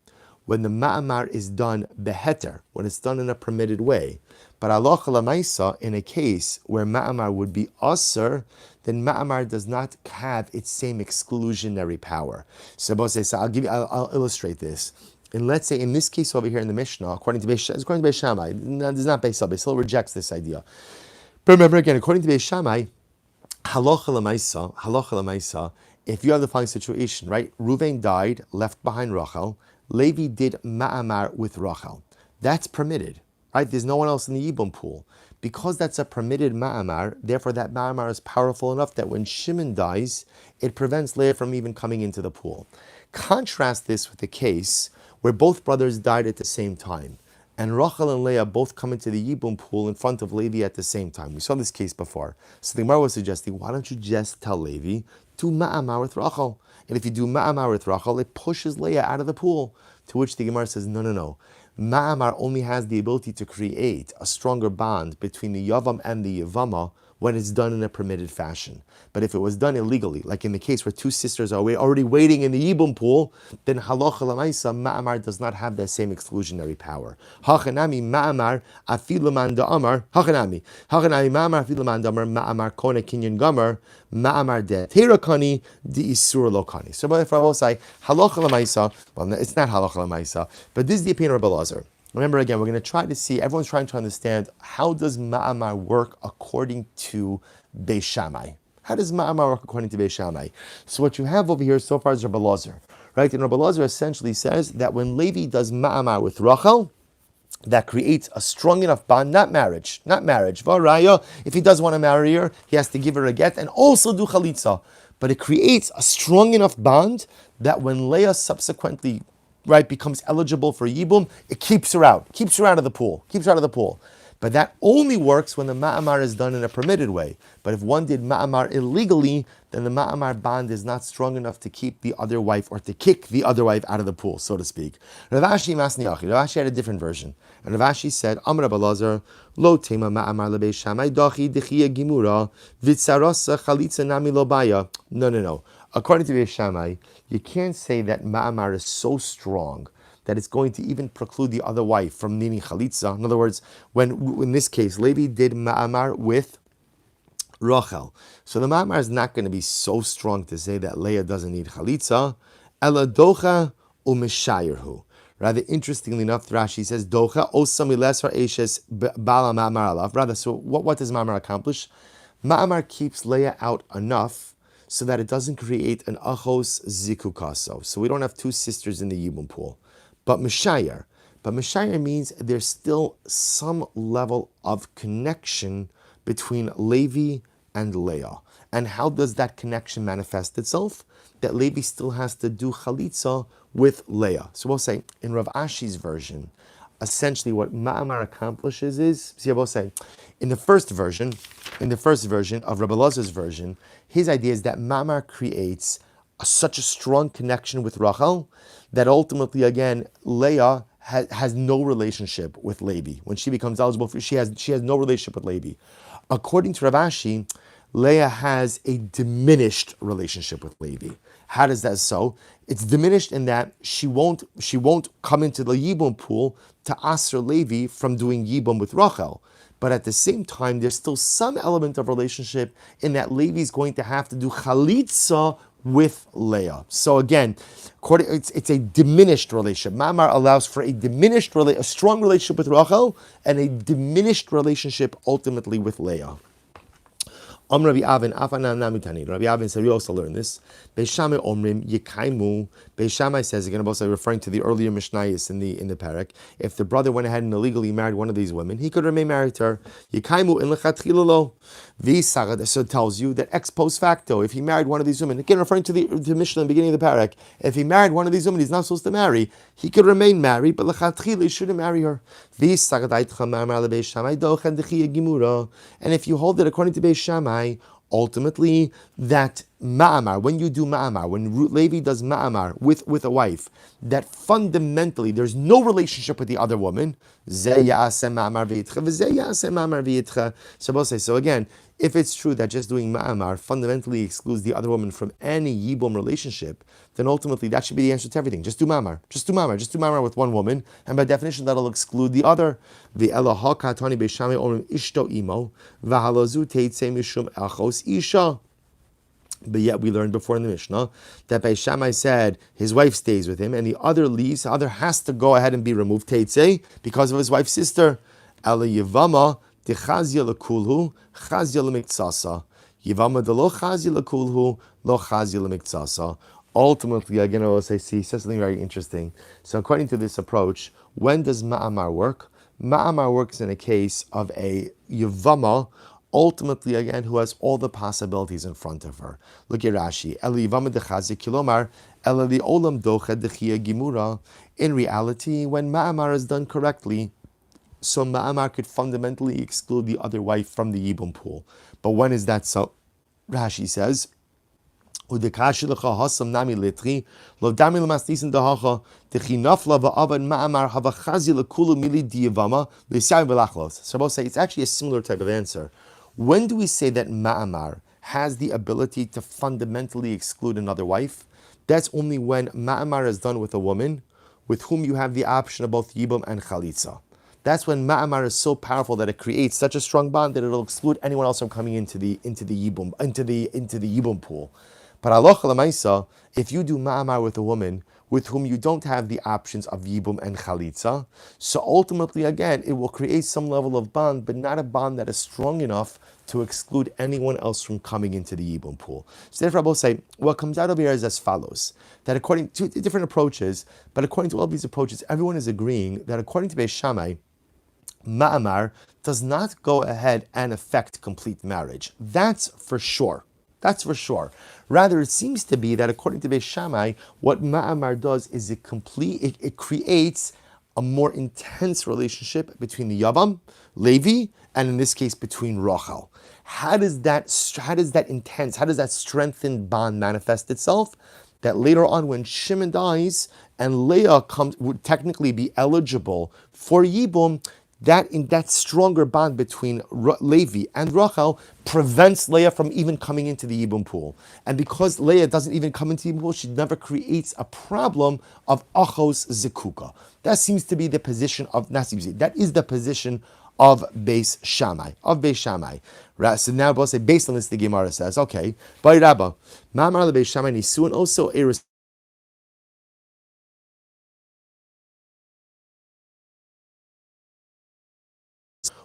When the ma'amar is done beheter, when it's done in a permitted way. But halacha l'maisa, in a case where ma'amar would be asur, then ma'amar does not have its same exclusionary power. So I'll illustrate this. And let's say in this case over here in the Mishnah, according to Beis Shammai, this is not Beis Silber. Beis Silber rejects this idea. But remember again, according to Beis Shammai, halacha l'maisa, if you have the following situation, right? Ruvain died, left behind Rachel. Levi did ma'amar with Rachel. That's permitted, right? There's no one else in the Yibum pool. Because that's a permitted ma'amar, therefore that ma'amar is powerful enough that when Shimon dies, it prevents Leah from even coming into the pool. Contrast this with the case where both brothers died at the same time, and Rachel and Leah both come into the Yibum pool in front of Levi at the same time. We saw this case before. So the Gemara was suggesting, why don't you just tell Levi, do ma'amar with Rachel? And if you do ma'amar with Rachel, it pushes Leah out of the pool. To which the Gemara says, no. Ma'amar only has the ability to create a stronger bond between the Yavam and the Yevama when it's done in a permitted fashion. But if it was done illegally, like in the case where two sisters are already waiting in the Yibum pool, then halacha l'maisa, ma'amar does not have that same exclusionary power. Hachanami ma'amar afilu man da'amar, hachanami ma'amar afilu man da'amar, ma'amar kone kinyan gomer, ma'amar de terakani di isur lokani. So if I will say halacha l'maisa, well, it's not halacha l'maisa, but this is the opinion of Rabbi Silber. Remember again, we're going to try to see, everyone's trying to understand, how does ma'amar work according to Beis Shammai? How does ma'amar work according to Beis Shammai? So what you have over here so far is Rabbi Silber. right? And Rabbi Elazar essentially says that when Levi does ma'amar with Rachel, that creates a strong enough bond, not marriage. Varaya, if he does want to marry her, he has to give her a get and also do chalitza. But it creates a strong enough bond that when Leah subsequently, right, becomes eligible for Yibum, it keeps her out of the pool. But that only works when the ma'amar is done in a permitted way. But if one did ma'amar illegally, then the ma'amar bond is not strong enough to keep the other wife or to kick the other wife out of the pool, so to speak. Rav Ashi had a different version. And Rav Ashi said, Amar Rabbi Elazar, Lo tema ma'amar lebei Shammai dachi dechiya gimura v'tzarasa chalitza nami lo baya. No. According to Beis Shammai, you can't say that ma'amar is so strong that it's going to even preclude the other wife from needing chalitza. In other words, when in this case, Levi did ma'amar with Rachel. So the ma'amar is not going to be so strong to say that Leah doesn't need chalitza. Ela docha u'meshayirhu. Rather, interestingly enough, Rashi says, docha osami lesar eshes bala ma'amar alav. Rather, so what does ma'amar accomplish? Ma'amar keeps Leah out enough so that it doesn't create an achos zikukaso. So we don't have two sisters in the Yibum pool. But Meshayar means there's still some level of connection between Levi and Leah. And how does that connection manifest itself? That Levi still has to do chalitza with Leah. So we'll say, in Rav Ashi's version, essentially what Ma'amar accomplishes is, we'll say, in the first version of Rabbi Elazar's version, his idea is that Ma'amar creates such a strong connection with Rachel that ultimately, again, Leah has no relationship with Levi. When she becomes eligible, she has no relationship with Levi. According to Rav Ashi, Leah has a diminished relationship with Levi. How does that so? It's diminished in that she won't come into the Yibum pool to aser Levi from doing Yibum with Rachel. But at the same time, there's still some element of relationship in that Levi is going to have to do chalitza with Leah. So again, it's a diminished relationship. Ma'amar allows for a strong relationship with Rachel and a diminished relationship ultimately with Leah. Rabbi Avin said, we also learn this. Beis Shammai omrim yikaimu. Beis Shammai says, again, also referring to the earlier Mishnayos in the parak, if the brother went ahead and illegally married one of these women, he could remain married to her. Yikaimu in lechatchila lo. So it tells you that ex post facto, if he married one of these women, again referring to the Mishnah in the beginning of the parak, if he married one of these women he's not supposed to marry, he could remain married, but lechatchila he shouldn't marry her. And if you hold it according to Beis Shammai, ultimately that ma'amar, when you do ma'amar, when Levi does ma'amar with a wife, that fundamentally there's no relationship with the other woman. So again, if it's true that just doing ma'amar fundamentally excludes the other woman from any yibum relationship, then ultimately that should be the answer to everything. Just do ma'amar with one woman, and by definition that'll exclude the other. But yet we learned before in the Mishnah that Beis Shammai said his wife stays with him and the other leaves, the other has to go ahead and be removed, Teitzei, because of his wife's sister. Ela Yevama dechazia lekulhu, chazia lemiktsasa. Yevama de lo chazia lekulhu, lo chazia lemiktsasa. Ultimately, again, I will say, says something very interesting. So according to this approach, when does ma'amar work? Ma'amar works in a case of a Yevama, ultimately, again, who has all the possibilities in front of her. Look at Rashi. In reality, when ma'amar is done correctly, so ma'amar could fundamentally exclude the other wife from the Yibum pool. But when is that so? Rashi says, when do we say that ma'amar has the ability to fundamentally exclude another wife? That's only when ma'amar is done with a woman with whom you have the option of both yibum and chalitza. That's when ma'amar is so powerful that it creates such a strong bond that it'll exclude anyone else from coming into the yibum pool. But halacha l'maisa, if you do ma'amar with a woman with whom you don't have the options of Yibum and Chalitza. So ultimately, again, it will create some level of bond, but not a bond that is strong enough to exclude anyone else from coming into the Yibum pool. So therefore, I will say, what comes out of here is as follows, that according to different approaches, but according to all of these approaches, everyone is agreeing that according to Beis Shammai, Ma'amar does not go ahead and affect complete marriage. That's for sure. That's for sure. Rather, it seems to be that according to Beis Shammai, what Ma'amar does is it creates a more intense relationship between the Yavam, Levi, and in this case between Rachel. How does that strengthened bond manifest itself? That later on, when Shimon dies and Leah would technically be eligible for Yibum, that stronger bond between Levi and Rachel prevents Leah from even coming into the Yibum pool. And because Leah doesn't even come into the Yibum pool, she never creates a problem of Achos Zekuka. That seems to be the position of Nasi. That is the position of Beis Shammai. Right, so now we'll say, based on this, the Gemara says, okay, Bai Rabba, Ma'amar le Beis Shammai Nisuin also Eris.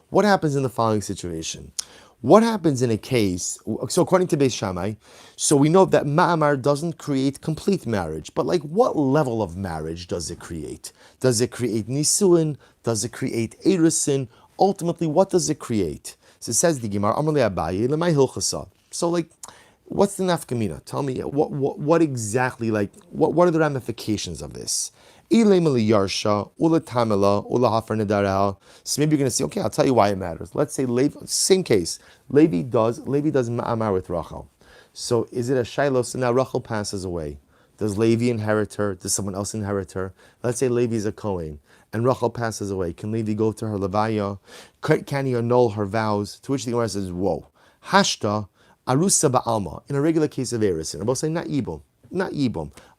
What happens in the following situation? What happens in a case, so according to Beis Shammai, so we know that Ma'amar doesn't create complete marriage, but like what level of marriage does it create? Does it create Nisuin? Does it create Erisin? Ultimately, what does it create? So it says the Gemara, Amar le Abaye, lemay hilchasa. So like, what's the nafkamina? Tell me, what exactly, like, what are the ramifications of this? So maybe you're going to say, okay, I'll tell you why it matters. Let's say, same case, Levi does ma'amar with Rachel. So is it a shiloh? So now Rachel passes away. Does Levi inherit her? Does someone else inherit her? Let's say Levi is a Kohen and Rachel passes away. Can Levi go to her levaya? Can he annul her vows? To which the Gemara says, whoa. Hashta arusa ba'alma. In a regular case of erisin. I'm both saying not yibum.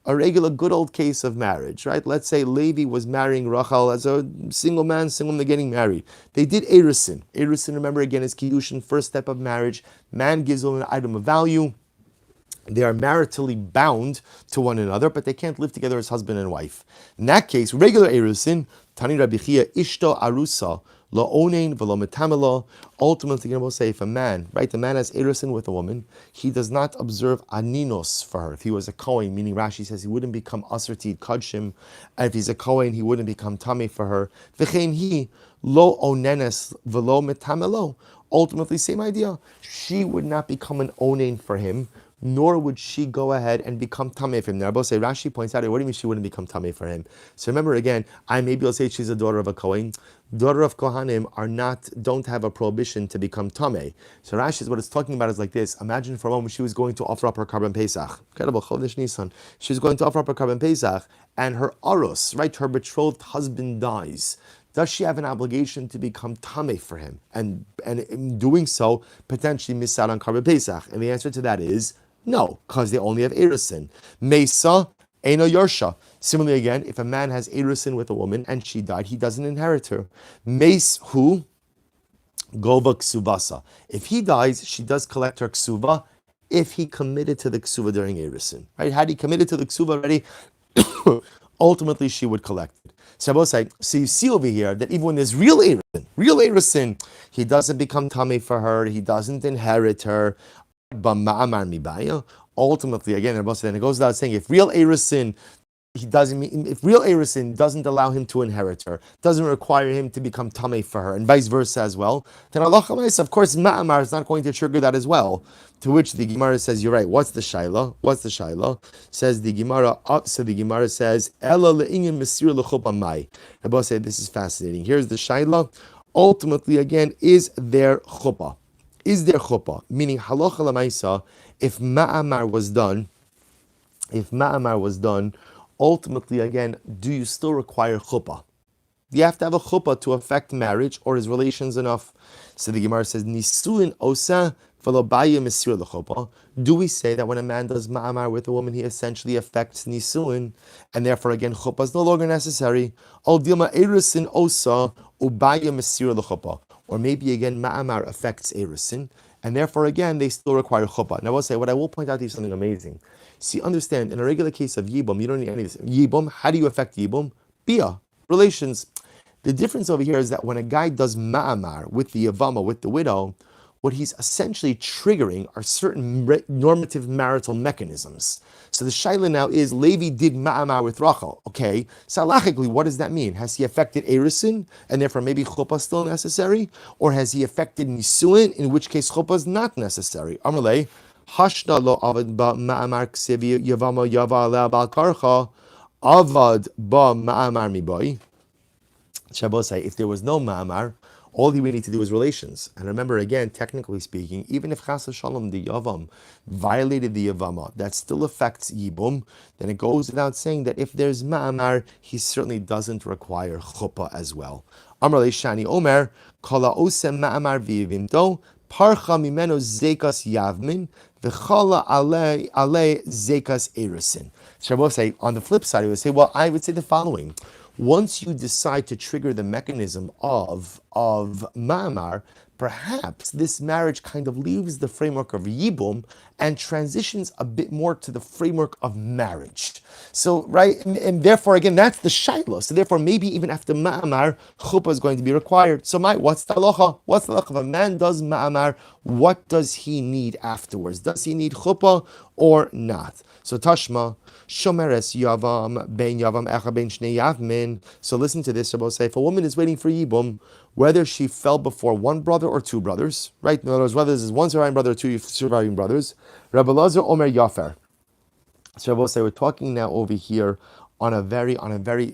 A regular good old case of marriage, right? Let's say Levi was marrying Rachel as a single man, they're getting married. They did erisin. Erisin, remember again, is kiddushin, first step of marriage. Man gives them an item of value. They are maritally bound to one another, but they can't live together as husband and wife. In that case, regular erisin, Tani Rabbi Chia, ishto arusa, lo onein v'lo metamela. Ultimately, we'll say if a man, right, the man has erisin with a woman, he does not observe aninos for her. If he was a Kohen, meaning Rashi says he wouldn't become asartid kadshim, and if he's a Kohen, he wouldn't become tameh for her. V'chein he lo onenes v'lo metamelo. Ultimately, same idea. She would not become an onein for him, nor would she go ahead and become tameh for him. Now, say Rashi points out, what do you mean she wouldn't become tameh for him? So remember again, maybe I'll say she's a daughter of a Kohen. Daughter of Kohanim don't have a prohibition to become tameh. So Rashi is what it's talking about is like this. Imagine for a moment she was going to offer up her carbon Pesach. She was going to offer up her carbon Pesach, and her aros, right, her betrothed husband dies. Does she have an obligation to become tameh for him? And in doing so, potentially miss out on carbon Pesach? And the answer to that is no, because they only have erisin. Mesa, Eino Yarsha. Similarly again, if a man has erisin with a woman and she died, he doesn't inherit her. Mes hu gova ksuvasa. If he dies, she does collect her ksuva if he committed to the ksuva during erisin. Right? Had he committed to the ksuva already, ultimately she would collect it. So I will say, so you see over here that even when there's real erisin, he doesn't become tameh for her, he doesn't inherit her. Ultimately, again, then it goes without saying, if real erisin doesn't allow him to inherit her, doesn't require him to become tameh for her, and vice versa as well, then Allah, of course, ma'amar is not going to trigger that as well. To which the Gemara says, you're right. What's the sheileimah? Says the Gemara. So the Gemara says, Ela le'inyan mesir l'chuppah mai. Rabbi said, this is fascinating. Here's the sheileimah. Ultimately, again, is there chuppah? Meaning halacha l'maisa, if ma'amar was done, ultimately, again, do you still require chuppah? Do you have to have a chuppah to affect marriage, or is relations enough? So the Gemara says, Nisuin osa v'lo mesir l'chuppah. Do we say that when a man does ma'amar with a woman, he essentially affects nisuin, and therefore, again, chuppah is no longer necessary? Al dilma erisin osa ubaya mesir l'chuppah. Or maybe again, ma'amar affects erisin, and therefore again, they still require chuppah. Now I will say, what I will point out to you is something amazing. See, understand, in a regular case of Yibum, you don't need any of this. Yibum, how do you affect Yibum? Bia, relations. The difference over here is that when a guy does ma'amar with the Yevama, with the widow, what he's essentially triggering are certain normative marital mechanisms. So the shayla now is, Levi did ma'amar with Rachel. Okay, so halachically, what does that mean? Has he affected Erisin, and therefore maybe chuppah is still necessary? Or has he affected Nisuin, in which case chuppah is not necessary? Amalei, hashna lo avad ba ma'amar ksevi Yevama yava alea bal karcha, avad ba ma'amar miboy. Shabbos say, if there was no ma'amar, all he would need to do is relations. And remember, again, technically speaking, even if chas v'shalom the yavam violated the yavama, that still affects yibum, then it goes without saying that if there's ma'amar, he certainly doesn't require chuppah as well. Amar leishani omer, kala osem ma'amar v'yivimto, parcha mimeno zekas yavmin, v'chala ale zekas erisin. Shabbos say, on the flip side, he would say, well, I would say the following. Once you decide to trigger the mechanism of ma'amar, perhaps this marriage kind of leaves the framework of yibum and transitions a bit more to the framework of marriage. So, right, and therefore, again, that's the shayla. So therefore, maybe even after ma'amar, chuppah is going to be required. So, what's the halacha? What's the halacha? If a man does ma'amar, what does he need afterwards? Does he need chuppah or not? So Tashma, Shomeres Yavam, Ben Yavam, Echa Ben Shnei Yavmin. So listen to this, Rabbi say, if a woman is waiting for Yibum, whether she fell before one brother or two brothers, right? In other words, whether this is one surviving brother or two surviving brothers, Rabbi Lazar Omer Yafer. So Rabbi say, we're talking now over here on a very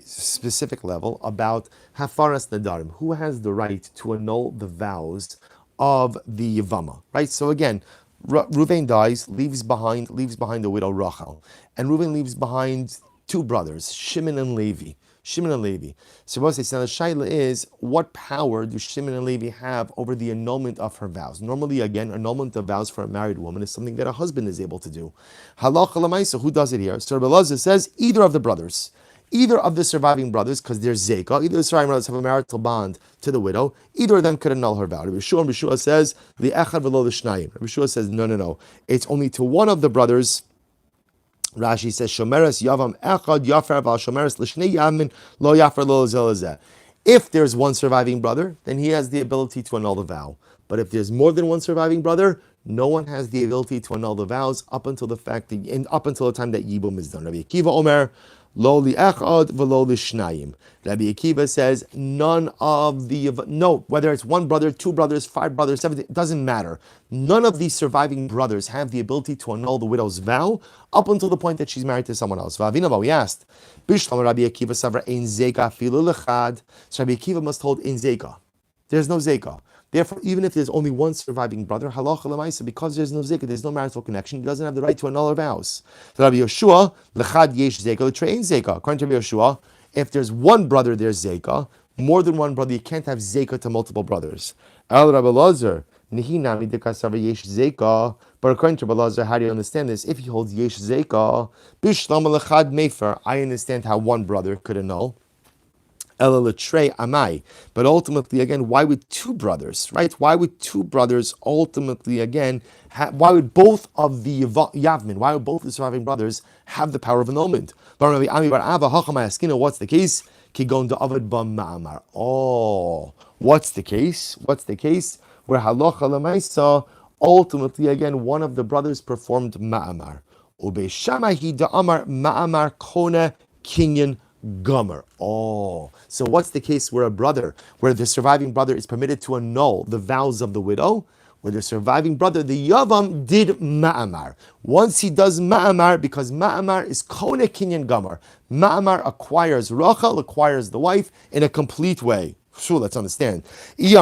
specific level about Hafaras Nadarim, who has the right to annul the vows of the Yevama, right? So again, Reuven dies, leaves behind the widow Rachel, and Reuven leaves behind two brothers, Shimon and Levi. So what the shaila is, what power do Shimon and Levi have over the annulment of her vows? Normally, again, annulment of vows for a married woman is something that a husband is able to do. Halacha l'maisa, who does it here? So Rabbi Elazar says either of the brothers. Either of the surviving brothers, because they're zeka, either the surviving brothers have a marital bond to the widow, either of them could annul her vow. Rabbi Yeshua says, the echad v'lo l'shnayim. Rabbi Yeshua says, no. It's only to one of the brothers. Rashi says, shomeres yavam echad yafer v'al shomeres l'shnei yamin lo yafer lo zelazeh. If there's one surviving brother, then he has the ability to annul the vow. But if there's more than one surviving brother, no one has the ability to annul the vows up until the time that Yibum is done. Rabbi Akiva Omer, Lo li echad v'lo li shnayim. Rabbi Akiva says whether it's one brother, two brothers, five brothers, 7, it doesn't matter. None of these surviving brothers have the ability to annul the widow's vow up until the point that she's married to someone else. V'avina, we asked, Bishlam Rabbi Akiva savra ein zeka filu lechad. So Rabbi Akiva must hold ein zeka. There's no zeka. Therefore, even if there's only one surviving brother, halacha l'maisa, because there's no zeka, there's no marital connection, he doesn't have the right to annul her vows. So Rabbi Yeshua, l'chad yesh zeka, l'trein zeka. According to Rabbi Yeshua, if there's one brother, there's zeka. More than one brother, you can't have zeka to multiple brothers. El Rabbi Lazar, nihi nami dekasava yesh zeka. But according to Rabbi Lazar, how do you understand this? If he holds yesh zeka, bishlam l'chad mefer, I understand how one brother could annul. But ultimately, again, why would two brothers, right? Why would two brothers ultimately, again, why would both of the Yavmin, why would both the surviving brothers have the power of annulment? What's the case? Oh, what's the case? Where halacha l'maisa, ultimately, again, one of the brothers performed ma'amar. Ubeishamahi da'amar ma'amar kona kinyan Gomer. Oh, so what's the case where the surviving brother is permitted to annul the vows of the widow? Where the surviving brother, the Yavam, did ma'amar. Once he does ma'amar, because ma'amar is kone kinyan gomer. Ma'amar acquires Rachel, acquires the wife in a complete way. Sure, let's understand. So I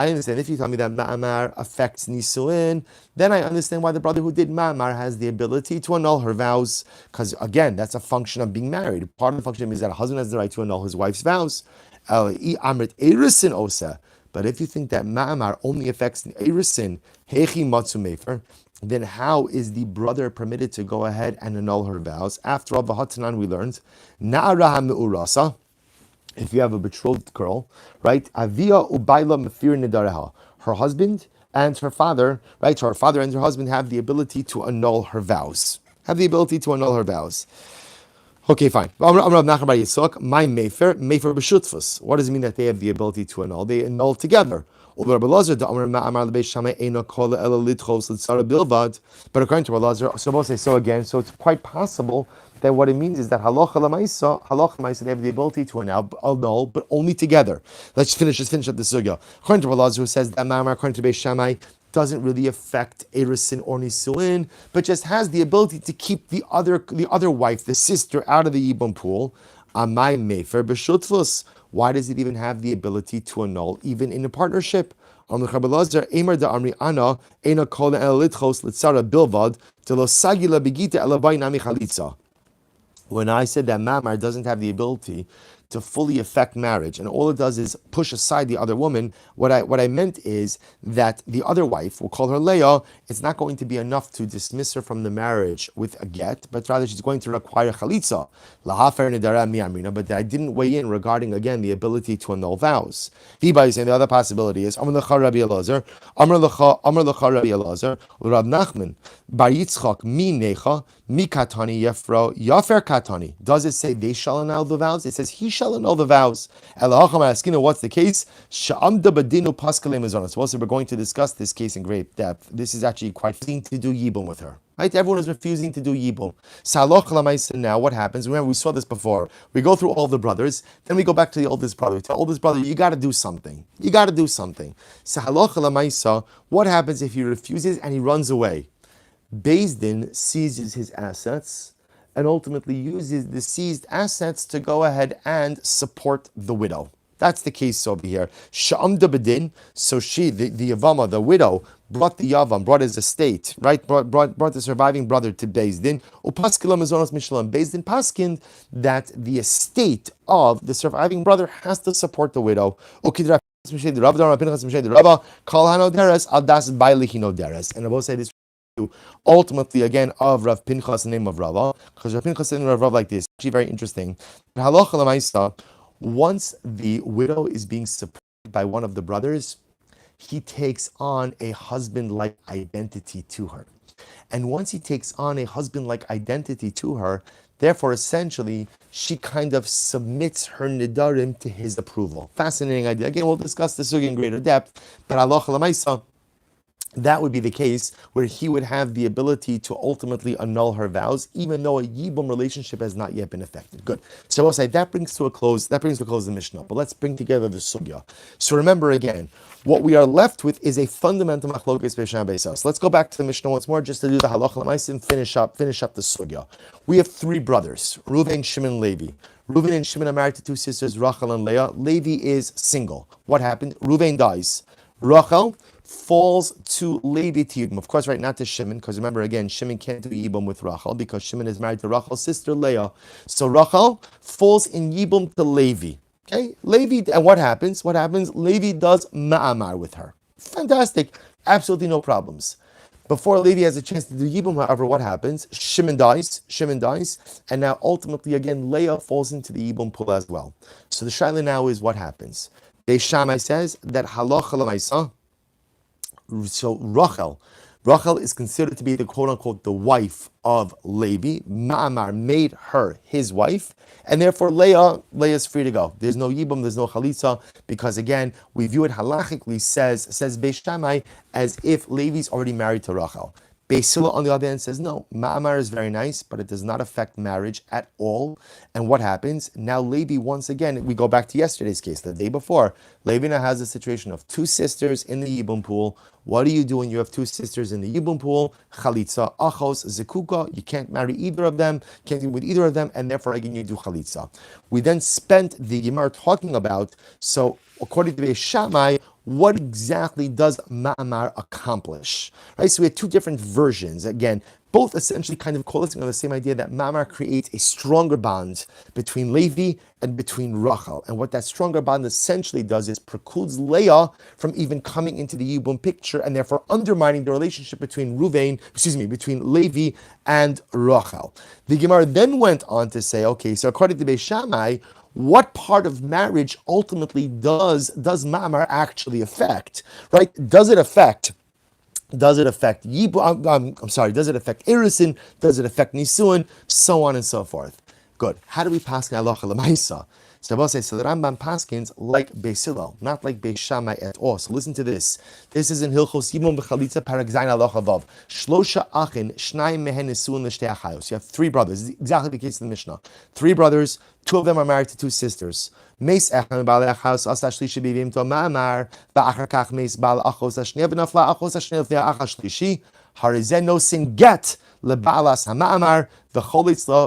understand if you tell me that ma'amar affects nisuin, then I understand why the brother who did ma'amar has the ability to annul her vows. Because again, that's a function of being married. Part of the function is that a husband has the right to annul his wife's vows. But if you think that ma'amar only affects erisin, hechi matzu mefer, then how is the brother permitted to go ahead and annul her vows? After all, v'hatanan we learned, na'ara ha'me'urasa, if you have a betrothed girl, right? Avia ubayla mefir nedareha. Her husband and her father, right? So her father and her husband have the ability to annul her vows. Okay, fine. My mefer b'shutfus. What does it mean that they have the ability to annul? They annul together. But according to Rabbi so both say so again. So it's quite possible that what it means is that halacha l'maisa, they have the ability to annul, but only together. Let's finish up the sugya. According to Rabbi who says that ma'amar, according to Beis Shammai, doesn't really affect erisin or nisuin, but just has the ability to keep the other wife, the sister, out of the yibum pool. Amai mefer b'shutfus. Why does it even have the ability to annul, even in a partnership? When I said that mamar doesn't have the ability to fully affect marriage, and all it does is push aside the other woman. What I meant is that the other wife, we'll call her Leah, it's not going to be enough to dismiss her from the marriage with a get, but rather she's going to require chalitza. But I didn't weigh in regarding, again, the ability to annul vows. Hiba is saying the other possibility is Amar lecha Rabbi Elazar, Rav Nachman, Bar Yitzchak, mi necha, mi katani yefro, yafer katani. Does it say they shall annul the vows? It says he shall annul the vows. What's the case? So also we're going to discuss this case in great depth. This is actually quite fitting to do yibum with her. Right? Everyone is refusing to do yibum. Now what happens? Remember, we saw this before. We go through all the brothers, then we go back to the oldest brother. We tell the oldest brother, you got to do something. What happens if he refuses and he runs away? Beis Din seizes his assets and ultimately uses the seized assets to go ahead and support the widow. That's the case over here. Sha'amda bedin, so she, the Yevama, the widow, brought the Yavam, brought his estate, right? Brought the surviving brother to Beis Din. Upaskila mazonos mishalam. Beis Din paskin that the estate of the surviving brother has to support the widow. And I will say this ultimately again of Rav Pinchas, the name of Rava, because Rav Pinchas said Rav like this. Actually, very interesting. Halacha l'maisa, once the widow is being supported by one of the brothers, he takes on a husband-like identity to her. And once he takes on a husband-like identity to her, therefore, essentially, she kind of submits her nidarim to his approval. Fascinating idea. Again, we'll discuss this in greater depth, but halacha l'maisa, that would be the case where he would have the ability to ultimately annul her vows, even though a yibum relationship has not yet been effected. Good. So I'll say that brings to a close the Mishnah. But let's bring together the sugya. So remember again, what we are left with is a fundamental machlokes be'sham be'sas. Let's go back to the Mishnah once more, just to do the halacha l'mais and finish up the sugya. We have three brothers, Reuven, Shimon, Levi. Reuven and Shimon are married to two sisters, Rachel and Leah. Levi is single. What happened? Reuven dies. Rachel falls to Levi to Yibum. Of course, right, not to Shimon, because remember again, Shimon can't do Yibum with Rachel because Shimon is married to Rachel's sister Leah. So Rachel falls in Yibum to Levi. Okay, Levi, and what happens? Levi does ma'amar with her. Fantastic, absolutely no problems. Before Levi has a chance to do Yibum, however, what happens? Shimon dies, and now ultimately again, Leah falls into the Yibum pool as well. So the sheileimah now is what happens. Beis Shammai says that halacha l'maisa. So Rachel is considered to be the quote-unquote the wife of Levi. Ma'amar made her his wife, and therefore Leah is free to go. There's no yibum, there's no chalitza, because again, we view it halachically, says Beis Shammai, as if Levi's already married to Rachel. Beis Hillel, on the other hand, says no, ma'amar is very nice, but it does not affect marriage at all. And what happens? Now Levi, once again, we go back to yesterday's case, the day before. Levi now has a situation of two sisters in the Yibum pool. What do you do when you have two sisters in the Yibum pool? Chalitza, achos, zekuka. You can't marry either of them, can't deal with either of them, and therefore again you do chalitza. We then spent the Gemara talking about, so according to Beis Shammai, what exactly does ma'amar accomplish? Right? So we had two different versions. Again, both essentially kind of coalescing on the same idea that ma'amar creates a stronger bond between Levi and between Rachel. And what that stronger bond essentially does is precludes Leah from even coming into the Yibum picture and therefore undermining the relationship between between Levi and Rachel. The Gemara then went on to say, okay, so according to Beis Shammai, what part of marriage ultimately does ma'amar actually affect? Right? Does it affect Does it affect Yibum? Does it affect Irisin? Does it affect Nisuin? So on and so forth. Good. How do we pass halacha l'maisa? So the Rambam paskins like Beis Hillel, not like Beis Shammai at all. So listen to this. This is in Hilchos Yibum b'chalitza Perek Zayin halacha vav. Shlosha achin shnayim mehen nisuin l'shtei achayos. You have three brothers. This is exactly the case in the Mishnah. Three brothers. Two of them are married to two sisters. Meis echan b'alei achayos asa shlishi b'yivim to ma'amar ba'achar kach meis ba'al achos hashniya v'nafla achos hashniya l'fnei achas shlishi harizen no sin get leba'alas hama'amar v'cholitzla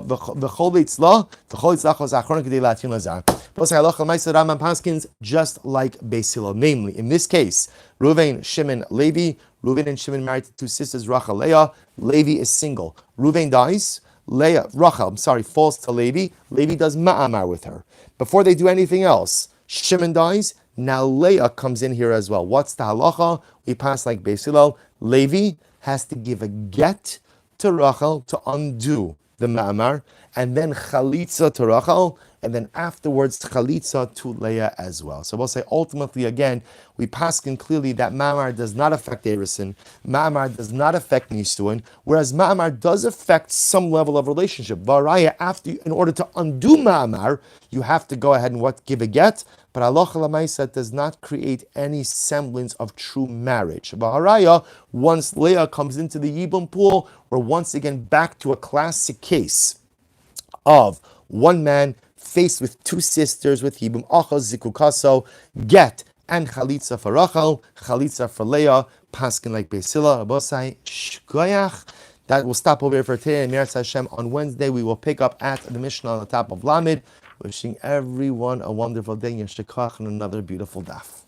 chos achron k'dei latin lazar. Rambam paskins just like Beis Hillel. Namely, in this case, Reuven, Shimon, Levi. Reuven and Shimon married to two sisters, Rachel, Leah. Levi is single. Reuven dies. Rachel falls to Levi. Levi does ma'amar with her. Before they do anything else, Shimon dies. Now Leah comes in here as well. What's the halacha? We pass like Beis Hillel. Levi has to give a get to Rachel to undo the ma'amar, and then chalitza to Rachel, and then afterwards chalitza to Leah as well. So we'll say ultimately again, we paskin clearly that ma'amar does not affect Erisin, ma'amar does not affect Nisuin, whereas ma'amar does affect some level of relationship. Varaya, in order to undo ma'amar, you have to go ahead and give a get, but halacha l'maisa does not create any semblance of true marriage. Varaya, once Leah comes into the Yibum pool, we're once again back to a classic case of one man faced with two sisters with Yibum Achaz Zikukaso, get and Chalitza for Rachel, Chalitza for Leah, paskin like Beis Hillel, Abosai, Shkoyach. That will stop over here for today. And Meretz Hashem, on Wednesday we will pick up at the Mishnah on the top of Lamed. Wishing everyone a wonderful day. Yeshekach and another beautiful daf.